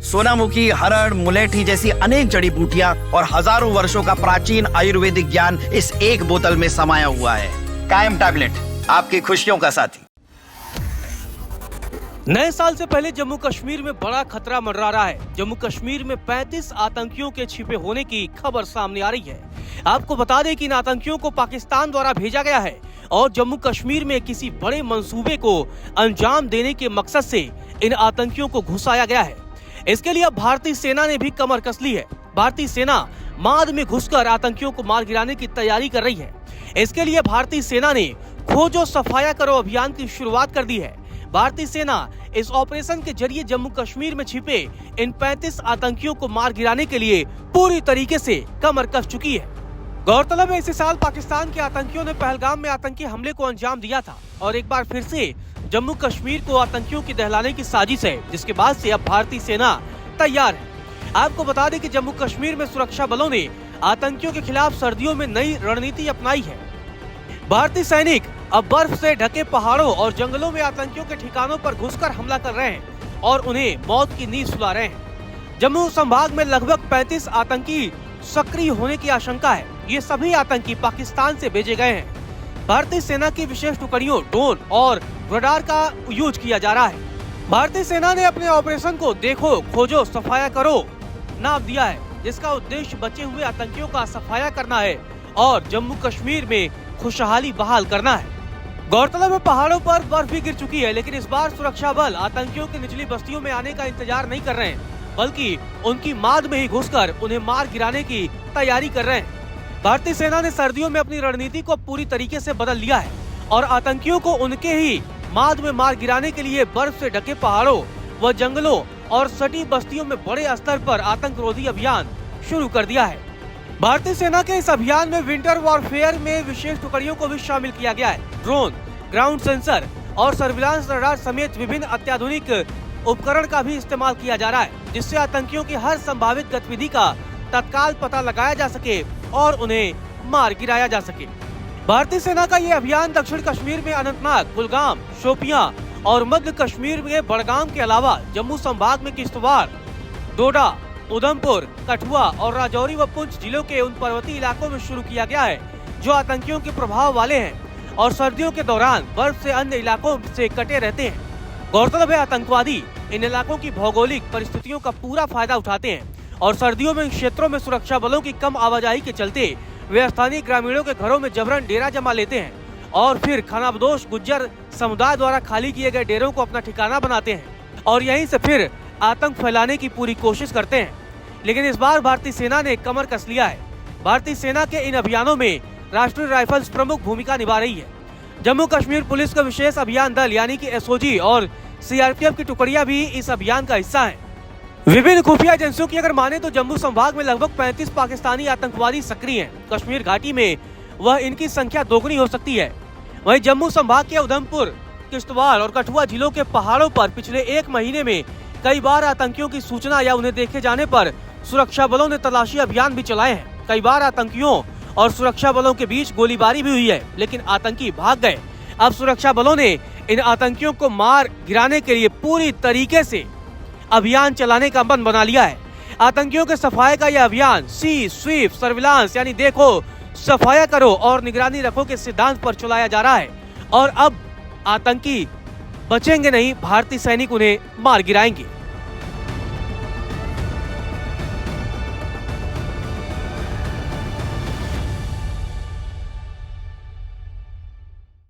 सोनामुखी, हरड़, मुलेठी जैसी अनेक जड़ी बूटियां और हजारों वर्षों का प्राचीन आयुर्वेदिक ज्ञान इस एक बोतल में समाया हुआ है। कायम टैबलेट, आपकी खुशियों का साथी। नए साल से पहले जम्मू कश्मीर में बड़ा खतरा मंडरा रहा है। जम्मू कश्मीर में 35 आतंकियों के छिपे होने की खबर सामने आ रही है। आपको बता दें कि इन आतंकियों को पाकिस्तान द्वारा भेजा गया है और जम्मू कश्मीर में किसी बड़े मंसूबे को अंजाम देने के मकसद से इन आतंकियों को घुसाया गया है। इसके लिए अब भारतीय सेना ने भी कमर कस ली है। भारतीय सेना माद में घुसकर आतंकियों को मार गिराने की तैयारी कर रही है। इसके लिए भारतीय सेना ने खोजो सफाया करो अभियान की शुरुआत कर दी है। भारतीय सेना इस ऑपरेशन के जरिए जम्मू कश्मीर में छिपे इन 35 आतंकियों को मार गिराने के लिए पूरी तरीके से कमर कस चुकी है। गौरतलब है, इसी साल पाकिस्तान के आतंकियों ने पहलगाम में आतंकी हमले को अंजाम दिया था और एक बार फिर से जम्मू कश्मीर को आतंकियों की दहलाने की साजिश है, जिसके बाद से अब भारतीय सेना तैयार है। आपको बता दें कि जम्मू कश्मीर में सुरक्षा बलों ने आतंकियों के खिलाफ सर्दियों में नई रणनीति अपनाई है। भारतीय सैनिक अब बर्फ से ढके पहाड़ों और जंगलों में आतंकियों के ठिकानों पर घुसकर हमला कर रहे हैं और उन्हें मौत की नींद सुला रहे हैं। जम्मू संभाग में लगभग 35 आतंकी सक्रिय होने की आशंका है। ये सभी आतंकी पाकिस्तान से भेजे गए हैं। भारतीय सेना की विशेष टुकड़ियों, ड्रोन और रडार का यूज किया जा रहा है। भारतीय सेना ने अपने ऑपरेशन को देखो खोजो सफाया करो नाम दिया है, जिसका उद्देश्य बचे हुए आतंकियों का सफाया करना है और जम्मू कश्मीर में खुशहाली बहाल करना है। गौरतलब है, पहाड़ों पर बर्फ भी गिर चुकी है, लेकिन इस बार सुरक्षा बल आतंकियों की निचली बस्तियों में आने का इंतजार नहीं कर रहे हैं, बल्कि उनकी माद में ही घुसकर उन्हें मार गिराने की तैयारी कर रहे हैं। भारतीय सेना ने सर्दियों में अपनी रणनीति को पूरी तरीके से बदल लिया है और आतंकियों को उनके ही माद में मार गिराने के लिए बर्फ से ढके पहाड़ों व जंगलों और सटी बस्तियों में बड़े स्तर पर आतंकरोधी अभियान शुरू कर दिया है। भारतीय सेना के इस अभियान में विंटर वॉरफेयर में विशेष टुकड़ियों को भी शामिल किया गया है। ड्रोन, ग्राउंड सेंसर और सर्विलांस रडार समेत विभिन्न अत्याधुनिक उपकरण का भी इस्तेमाल किया जा रहा है, जिससे आतंकियों की हर संभावित गतिविधि का तत्काल पता लगाया जा सके और उन्हें मार गिराया जा सके। भारतीय सेना का ये अभियान दक्षिण कश्मीर में अनंतनाग, कुलगाम, शोपियां और मध्य कश्मीर में बड़गाम के अलावा जम्मू संभाग में किश्तवाड़, डोडा, उधमपुर, कठुआ और राजौरी व पुंछ जिलों के उन पर्वतीय इलाकों में शुरू किया गया है जो आतंकियों के प्रभाव वाले हैं और सर्दियों के दौरान बर्फ से अन्य इलाकों से कटे रहते हैं। गौरतलब है, आतंकवादी इन इलाकों की भौगोलिक परिस्थितियों का पूरा फायदा उठाते हैं और सर्दियों में इन क्षेत्रों में सुरक्षा बलों की कम आवाजाही के चलते वे स्थानीय ग्रामीणों के घरों में जबरन डेरा जमा लेते हैं और फिर खानाबदोश गुज्जर समुदाय द्वारा खाली किए गए डेरों को अपना ठिकाना बनाते हैं और यहीं से फिर आतंक फैलाने की पूरी कोशिश करते हैं। लेकिन इस बार भारतीय सेना ने कमर कस लिया है। भारतीय सेना के इन अभियानों में राष्ट्रीय राइफल्स प्रमुख भूमिका निभा रही है। जम्मू कश्मीर पुलिस का विशेष अभियान दल यानी कि एसओजी और सीआरपीएफ की टुकड़ियां भी इस अभियान का हिस्सा हैं। विभिन्न खुफिया एजेंसियों की अगर माने तो जम्मू संभाग में लगभग 35 पाकिस्तानी आतंकवादी सक्रिय हैं। कश्मीर घाटी में वह इनकी संख्या दोगुनी हो सकती है। वहीं जम्मू संभाग के उधमपुर, किश्तवाड़ और कठुआ जिलों के पहाड़ों पर पिछले एक महीने में कई बार आतंकियों की सूचना या उन्हें देखे जाने पर सुरक्षा बलों ने तलाशी अभियान भी चलाए हैं। कई बार आतंकियों और सुरक्षा बलों के बीच गोलीबारी भी हुई है, लेकिन आतंकी भाग गए। अब सुरक्षा बलों ने इन आतंकियों को मार गिराने के लिए पूरी तरीके से अभियान चलाने का मन बना लिया है। आतंकियों के सफाया का यह अभियान सी स्वीप सर्विलांस यानी देखो सफाया करो और निगरानी रखो के सिद्धांत पर चलाया जा रहा है और अब आतंकी बचेंगे नहीं, भारतीय सैनिक उन्हें मार गिराएंगे।